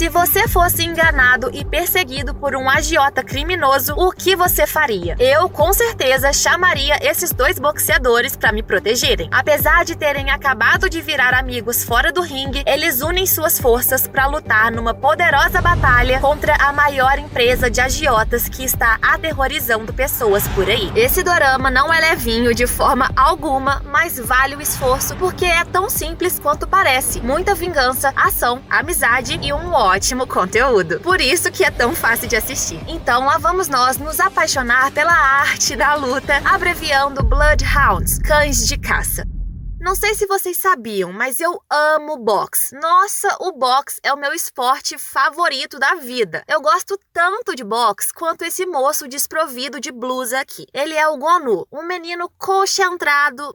Se você fosse enganado e perseguido por um agiota criminoso, o que você faria? Eu, com certeza, chamaria esses dois boxeadores para me protegerem. Apesar de terem acabado de virar amigos fora do ringue, eles unem suas forças para lutar numa poderosa batalha contra a maior empresa de agiotas que está aterrorizando pessoas por aí. Esse dorama não é levinho de forma alguma, mas vale o esforço porque é tão simples quanto parece. Muita vingança, ação, amizade e um ótimo conteúdo. Por isso que é tão fácil de assistir. Então lá vamos nós nos apaixonar pela arte da luta, abreviando Bloodhounds, cães de caça. Não sei se vocês sabiam, mas eu amo boxe. Nossa, o boxe é o meu esporte favorito da vida. Eu gosto tanto de boxe quanto esse moço desprovido de blusa aqui. Ele é o Gon-nu, um menino concentrado,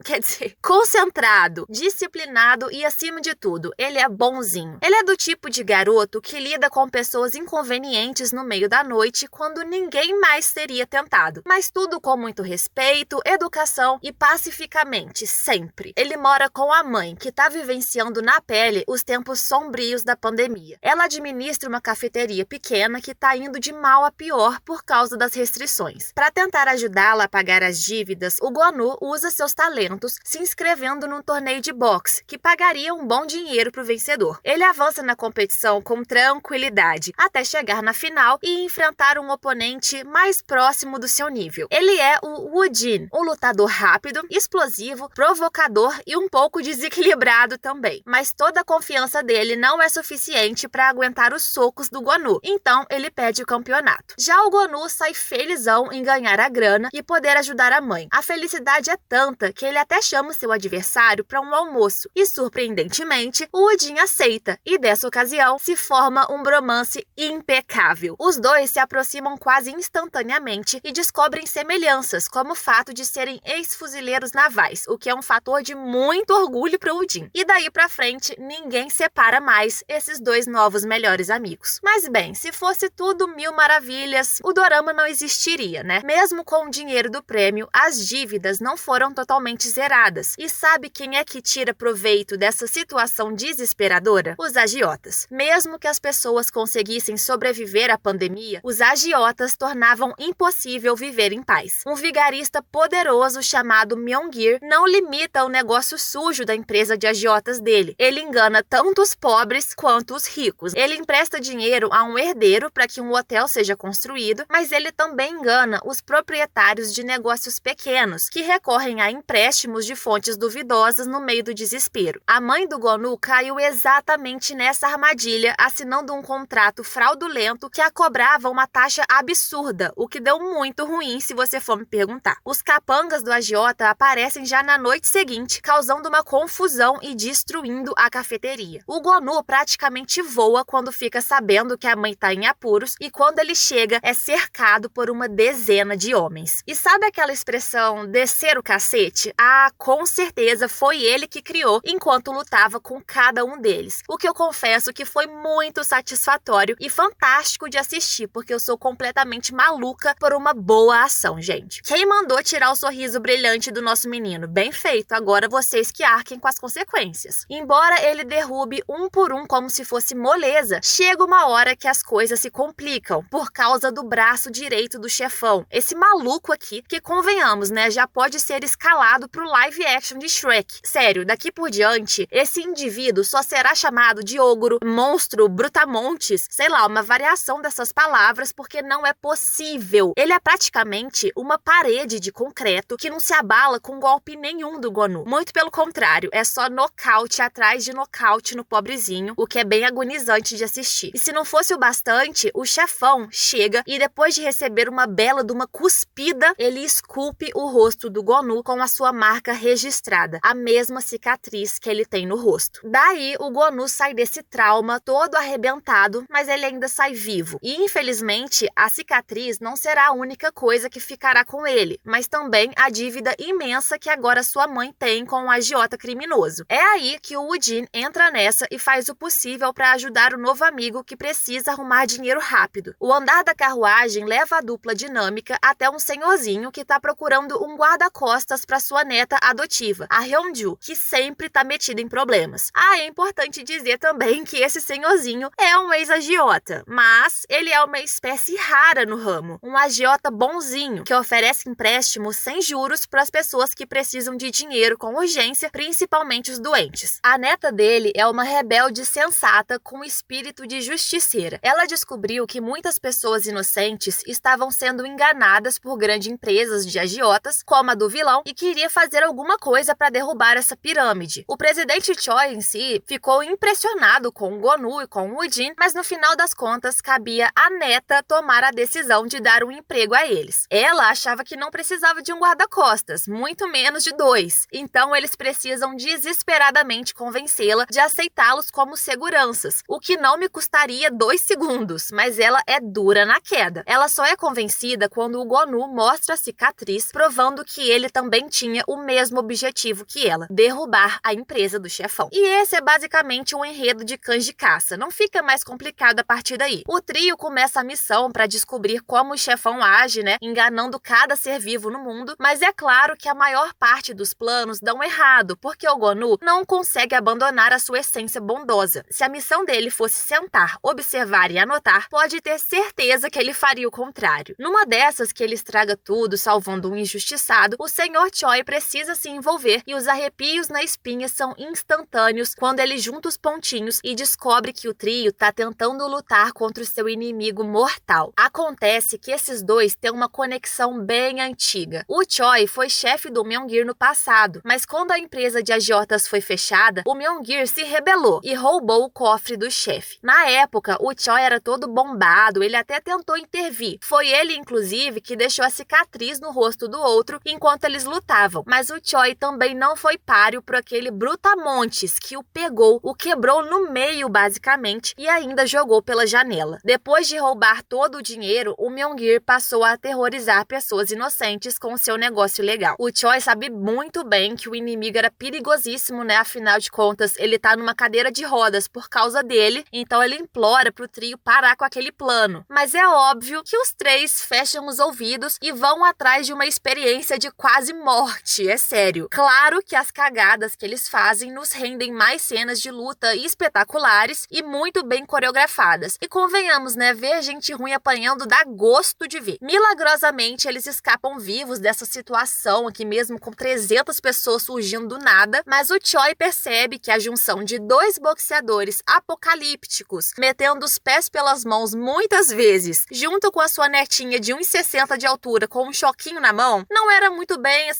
disciplinado e, acima de tudo, ele é bonzinho. Ele é do tipo de garoto que lida com pessoas inconvenientes no meio da noite quando ninguém mais teria tentado. Mas tudo com muito respeito, educação e pacificamente, sempre. Ele mora com a mãe, que está vivenciando na pele os tempos sombrios da pandemia. Ela administra uma cafeteria pequena que está indo de mal a pior por causa das restrições. Para tentar ajudá-la a pagar as dívidas, o Gon-nu usa seus talentos se inscrevendo num torneio de boxe, que pagaria um bom dinheiro para o vencedor. Ele avança na competição com tranquilidade, até chegar na final e enfrentar um oponente mais próximo do seu nível. Ele é o Woo-jin, um lutador rápido, explosivo, provocador e um pouco desequilibrado também. Mas toda a confiança dele não é suficiente para aguentar os socos do Gon-nu, então ele perde o campeonato. Já o Gon-nu sai felizão em ganhar a grana e poder ajudar a mãe. A felicidade é tanta que ele até chama seu adversário para um almoço e, surpreendentemente, o Woo-jin aceita e, dessa ocasião, se forma um bromance impecável. Os dois se aproximam quase instantaneamente e descobrem semelhanças, como o fato de serem ex-fuzileiros navais, o que é um fator de muito orgulho para o Woo-jin. E daí pra frente, ninguém separa mais esses dois novos melhores amigos. Mas bem, se fosse tudo mil maravilhas, o dorama não existiria, né? Mesmo com o dinheiro do prêmio, as dívidas não foram totalmente zeradas. E sabe quem é que tira proveito dessa situação desesperadora? Os agiotas. Mesmo que as pessoas conseguissem sobreviver à pandemia, os agiotas tornavam impossível viver em paz. Um vigarista poderoso chamado Myung-gir não limita o negócio sujo da empresa de agiotas dele. Ele engana tanto os pobres quanto os ricos. Ele empresta dinheiro a um herdeiro para que um hotel seja construído, mas ele também engana os proprietários de negócios pequenos, que recorrem a empréstimos de fontes duvidosas no meio do desespero. A mãe do Gon-nu caiu exatamente nessa armadilha, assinando um contrato fraudulento que a cobrava uma taxa absurda, o que deu muito ruim se você for me perguntar. Os capangas do agiota aparecem já na noite seguinte, causando uma confusão e destruindo a cafeteria. O Gon-nu praticamente voa quando fica sabendo que a mãe tá em apuros e quando ele chega é cercado por uma dezena de homens. E sabe aquela expressão descer o cacete? Ah, com certeza foi ele que criou enquanto lutava com cada um deles. O que eu confesso que foi muito satisfatório e fantástico de assistir, porque eu sou completamente maluca por uma boa ação, gente. Quem mandou tirar o sorriso brilhante do nosso menino? Bem feito, agora vocês que arquem com as consequências. Embora ele derrube um por um como se fosse moleza, chega uma hora que as coisas se complicam por causa do braço direito do chefão. Esse maluco aqui, que convenhamos, né, já pode ser escalado pro live action de Shrek. Sério, daqui por diante, esse indivíduo só será chamado de ogro, monstro, brutamontes, sei lá, uma variação dessas palavras, porque não é possível. Ele é praticamente uma parede de concreto que não se abala com golpe nenhum do Gon-nu. Muito pelo contrário, é só nocaute atrás de nocaute no pobrezinho, o que é bem agonizante de assistir. E se não fosse o bastante, o chefão chega e depois de receber uma bela de uma cuspida, ele esculpe o rosto do Gon-nu com a sua marca registrada, a mesma cicatriz que ele tem no rosto. Daí, o Gon-nu sai desse trauma todo arrebentado, mas ele ainda sai vivo. E infelizmente, a cicatriz não será a única coisa que ficará com ele, mas também a dívida imensa que agora sua mãe tem com um agiota criminoso. É aí que o Woo-jin entra nessa e faz o possível para ajudar o novo amigo que precisa arrumar dinheiro rápido. O andar da carruagem leva a dupla dinâmica até um senhorzinho que está procurando um guarda-costas para sua neta adotiva, a Hyunju, que sempre está metida em problemas. É importante dizer também que esse senhorzinho é um ex-agiota, mas ele é uma espécie rara no ramo, um agiota bonzinho, que oferece empréstimos sem juros para as pessoas que precisam de dinheiro com urgência, principalmente os doentes. A neta dele é uma rebelde sensata com espírito de justiceira. Ela descobriu que muitas pessoas inocentes estavam sendo enganadas por grandes empresas de agiotas, como a do vilão, e queria fazer alguma coisa para derrubar essa pirâmide. O presidente Choi em si ficou impressionado com o Gonu e com o Woo-jin, mas no final das contas cabia à neta tomar a decisão de dar um emprego a eles. Ela achava que não precisava de um guarda-costas, muito menos de 2. Então eles precisam desesperadamente convencê-la de aceitá-los como seguranças, o que não me custaria 2 segundos, mas ela é dura na queda. Ela só é convencida quando o Gonu mostra a cicatriz, provando que ele também tinha o mesmo objetivo que ela, derrubar a empresa do chefão. E esse é basicamente um enredo de cães de caça, não fica mais complicado a partir daí. O trio começa a missão para descobrir como o chefão age, enganando cada ser vivo no mundo, mas é claro que a maior parte dos planos dão errado, porque o Gonu não consegue abandonar a sua essência bondosa. Se a missão dele fosse sentar, observar e anotar, pode ter certeza que ele faria o contrário. Numa dessas que ele estraga tudo, salvando um injustiçado, o Sr. Choi precisa se envolver e os arrepios na espinha são instantâneos quando ele junta os pontinhos e descobre que o trio tá tentando lutar contra o seu inimigo mortal. Acontece que esses dois têm uma conexão bem antiga. O Choi foi chefe do Myung-gir no passado, mas quando a empresa de agiotas foi fechada, o Myung-gir se rebelou e roubou o cofre do chefe. Na época, o Choi era todo bombado, ele até tentou intervir. Foi ele, inclusive, que deixou a cicatriz no rosto do outro enquanto eles lutavam. Mas o Choi também não foi páreo por aquele brutamontes que o pegou, o quebrou no meio, basicamente, e ainda jogou pela janela. Depois de roubar todo o dinheiro, o Myung-gir passou a aterrorizar pessoas inocentes com seu negócio ilegal. O Choi sabe muito bem que o inimigo era perigosíssimo, afinal de contas, ele tá numa cadeira de rodas por causa dele, então ele implora pro trio parar com aquele plano. Mas é óbvio que os três fecham os ouvidos e vão atrás de uma experiência de quase morte, é sério. Claro que as cagadas que eles fazem nos rendem mais cenas de luta espetaculares e muito bem coreografadas. E convenhamos, ver gente ruim apanhando dá gosto de ver. Milagrosamente, eles escapam vivos dessa situação aqui mesmo com 300 pessoas surgindo do nada, mas o Choi percebe que a junção de 2 boxeadores apocalípticos, metendo os pés pelas mãos muitas vezes, junto com a sua netinha de 1,60 de altura com um choquinho na mão, não era muito bem,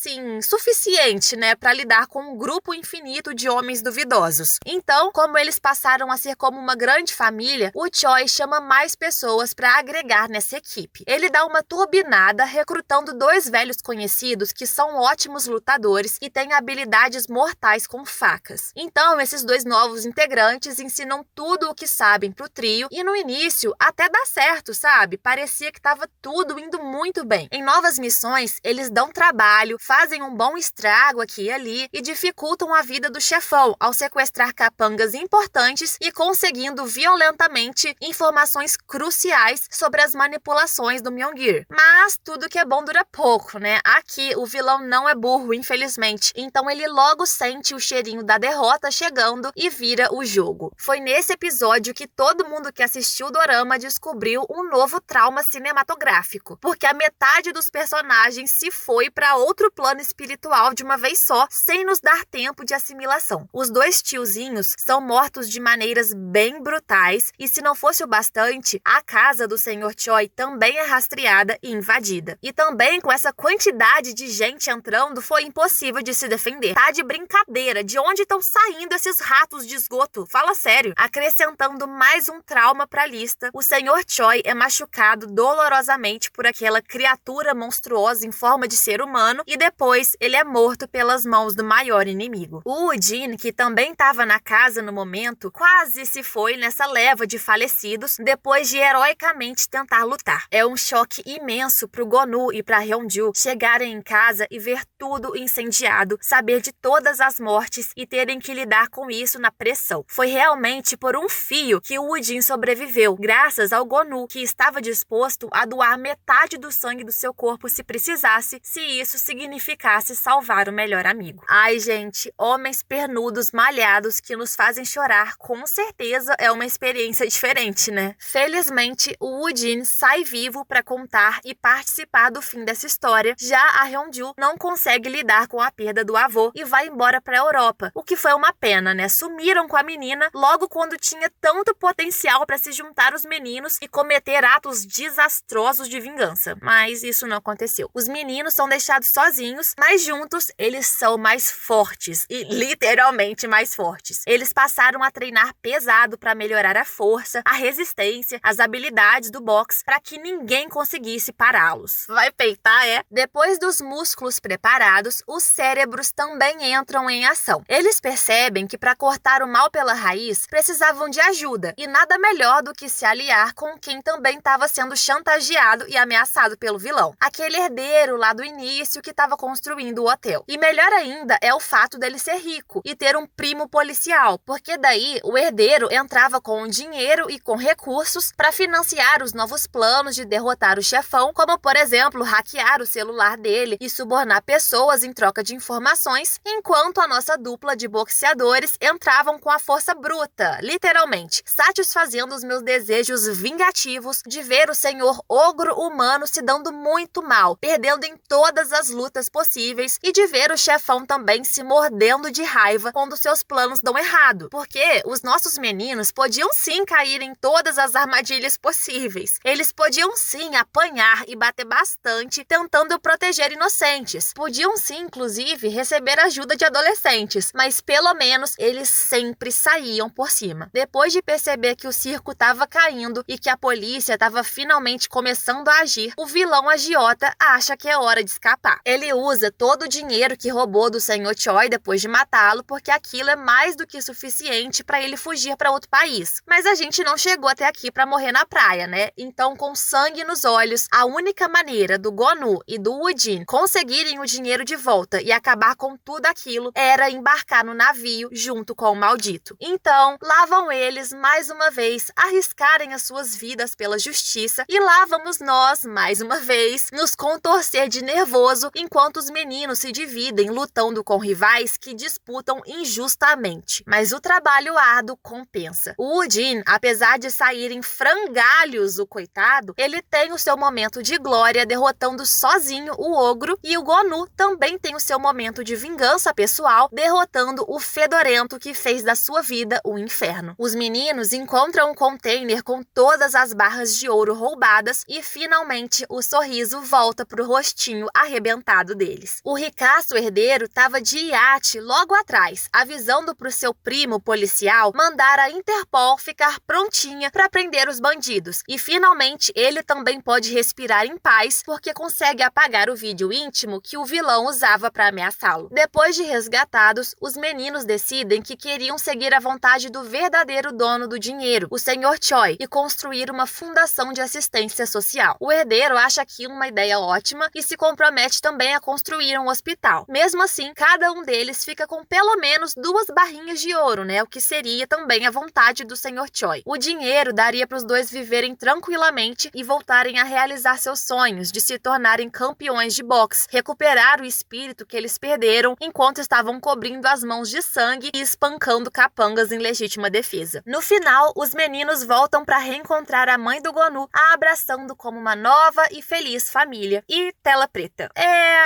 suficiente, para lidar com um grupo infinito de homens duvidosos. Então, como eles passaram a ser como uma grande família, o Choi chama mais pessoas para agregar nessa equipe. Ele dá uma turbinada recrutando 2 velhos conhecidos que são ótimos lutadores e têm habilidades mortais com facas. Então, esses 2 novos integrantes ensinam tudo o que sabem pro trio e no início até dá certo, sabe? Parecia que estava tudo indo muito bem. Em novas missões, eles dão trabalho, fazem um bom estrago aqui e ali e dificultam a vida do chefão ao sequestrar capangas importantes e conseguindo violentamente informações cruciais sobre as manipulações do Myung-gir. Mas tudo que é bom dura pouco, Aqui o vilão não é burro, infelizmente, então ele logo sente o cheirinho da derrota chegando e vira o jogo. Foi nesse episódio que todo mundo que assistiu o dorama descobriu um novo trauma cinematográfico, porque a metade dos personagens se foi para outro plano espiritual de uma vez só, sem nos dar tempo de assimilação. Os 2 tiozinhos são mortos de maneiras bem brutais e, se não fosse o bastante, a casa do Sr. Choi também é rastreada e invadida. E também com essa quantidade de gente entrando, foi impossível de se defender. Tá de brincadeira, de onde estão saindo esses ratos de esgoto? Fala sério. Acrescentando mais um trauma pra lista, o Sr. Choi é machucado dolorosamente por aquela criatura monstruosa em forma de ser humano e depois ele é morto pelas mãos do maior inimigo. O Woo-jin, que também estava na casa no momento, quase se foi nessa leva de falecidos depois de heroicamente tentar lutar. É um choque imenso pro Gonu e pra Hyunju chegarem em casa e ver tudo incendiado saber de todas as mortes e terem que lidar com isso na pressão. Foi realmente por um fio que o Woodin sobreviveu, graças ao Gonu, que estava disposto a doar metade do sangue do seu corpo se precisasse, se isso significasse salvar o melhor amigo. Ai, gente, homens pernudos, malhados que nos fazem chorar, com certeza é uma experiência diferente, né? Felizmente, o Woodin sai vivo para contar e participar do fim dessa história. Já a Hyunju não consegue lidar com a perda do avô e vai embora para a Europa, o que foi uma pena, né? Sumiram com a menina logo quando tinha tanto potencial para se juntar aos meninos e cometer atos desastrosos de vingança. Mas isso não aconteceu. Os meninos são deixados sozinhos, mas juntos eles são mais fortes e literalmente mais fortes. Eles passaram a treinar pesado para melhorar a força, a resistência, as habilidades do boxe para que ninguém conseguisse pará-los. Vai peitar, é? Depois dos músculos preparados, os cérebros também entram em ação. Eles percebem que para cortar o mal pela raiz, precisavam de ajuda, e nada melhor do que se aliar com quem também estava sendo chantageado e ameaçado pelo vilão. Aquele herdeiro lá do início que estava construindo o hotel. E melhor ainda é o fato dele ser rico e ter um primo policial, porque daí o herdeiro entrava com dinheiro e com recursos para financiar os novos planos de derrotar o chefão, como por exemplo, hackear o celular dele e subornar pessoas em troca de informações, enquanto a nossa dupla de boxeadores entravam com a força bruta, literalmente, satisfazendo os meus desejos vingativos de ver o senhor ogro humano se dando muito mal, perdendo em todas as lutas possíveis, e de ver o chefão também se mordendo de raiva quando seus planos dão errado, porque os nossos meninos podiam sim cair em todas as armadilhas possíveis. Eles podiam sim apanhar e bater bastante tentando proteger inocentes. Podiam sim, inclusive, receber ajuda de adolescentes, mas pelo menos eles sempre saíam por cima. Depois de perceber que o circo estava caindo e que a polícia estava finalmente começando a agir, o vilão agiota acha que é hora de escapar. Ele usa todo o dinheiro que roubou do Sr. Choi depois de matá-lo, porque aquilo é mais do que suficiente para ele fugir para outro país. Mas a gente não chegou até aqui para morrer na praia, né? Então, com sangue nos olhos, a única maneira do Gonu e do Woodin conseguirem o dinheiro de volta e acabar com tudo aquilo era embarcar no navio junto com o maldito. Então, lá vão eles mais uma vez arriscarem as suas vidas pela justiça, e lá vamos nós mais uma vez nos contorcer de nervoso enquanto os meninos se dividem lutando com rivais que disputam injustamente. Mas o trabalho árduo compensa. O Woodin, apesar de sair em frangalhos o coitado, ele tem o seu momento de glória derrotando sozinho o ogro, e o Gonu também tem o seu momento de vingança pessoal derrotando o fedorento que fez da sua vida um inferno. Os meninos encontram um container com todas as barras de ouro roubadas e finalmente o sorriso volta pro rostinho arrebentado deles. O ricaço herdeiro estava de iate logo atrás, avisando pro seu primo policial mandar a Interpol ficar prontinha para prender os bandidos, e finalmente ele também pode respirar em paz porque consegue apagar o vídeo íntimo que o vilão usava para ameaçá-lo. Depois de resgatados, os meninos decidem que queriam seguir a vontade do verdadeiro dono do dinheiro, o Sr. Choi, e construir uma fundação de assistência social. O herdeiro acha aquilo uma ideia ótima e se compromete também a construir um hospital. Mesmo assim, cada um deles fica com pelo menos 2 barrinhas de ouro, né? O que seria também a vontade do Sr. Choi. O dinheiro daria para os dois viverem tranquilamente e voltarem a realizar seus sonhos de se tornarem campeões de boxe, recuperar o espírito que eles perderam enquanto estavam cobrindo as mãos de sangue e espancando capangas em legítima defesa. No final, os meninos voltam para reencontrar a mãe do Gonu, a abraçando como uma nova e feliz família. E tela preta.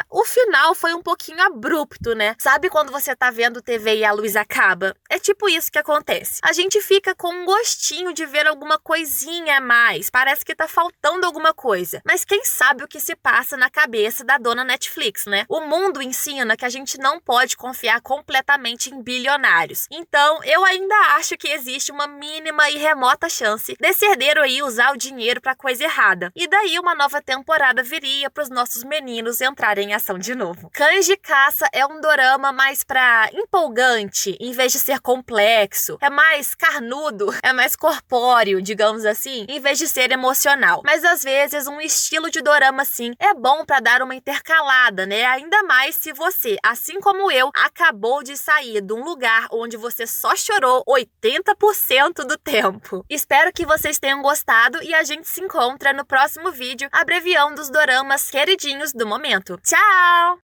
O final foi um pouquinho abrupto, né? Sabe quando você tá vendo TV e a luz acaba? É tipo isso que acontece. A gente fica com um gostinho de ver alguma coisinha a mais. Parece que tá faltando alguma coisa. Mas quem sabe o que se passa na cabeça da dona Netflix, né? O mundo ensina que a gente não pode confiar completamente em bilionários. Então, eu ainda acho que existe uma mínima e remota chance desse herdeiro aí usar o dinheiro pra coisa errada. E daí uma nova temporada viria pros nossos meninos entrarem em ação de novo. Cães de Caça é um dorama mais pra empolgante, em vez de ser complexo. É mais carnudo, é mais corpóreo, digamos assim, em vez de ser emocional. Mas às vezes um estilo de dorama assim é bom pra dar uma intercalada, né? Ainda mais se você você, assim como eu, acabou de sair de um lugar onde você só chorou 80% do tempo. Espero que vocês tenham gostado e a gente se encontra no próximo vídeo abreviando os doramas queridinhos do momento. Tchau!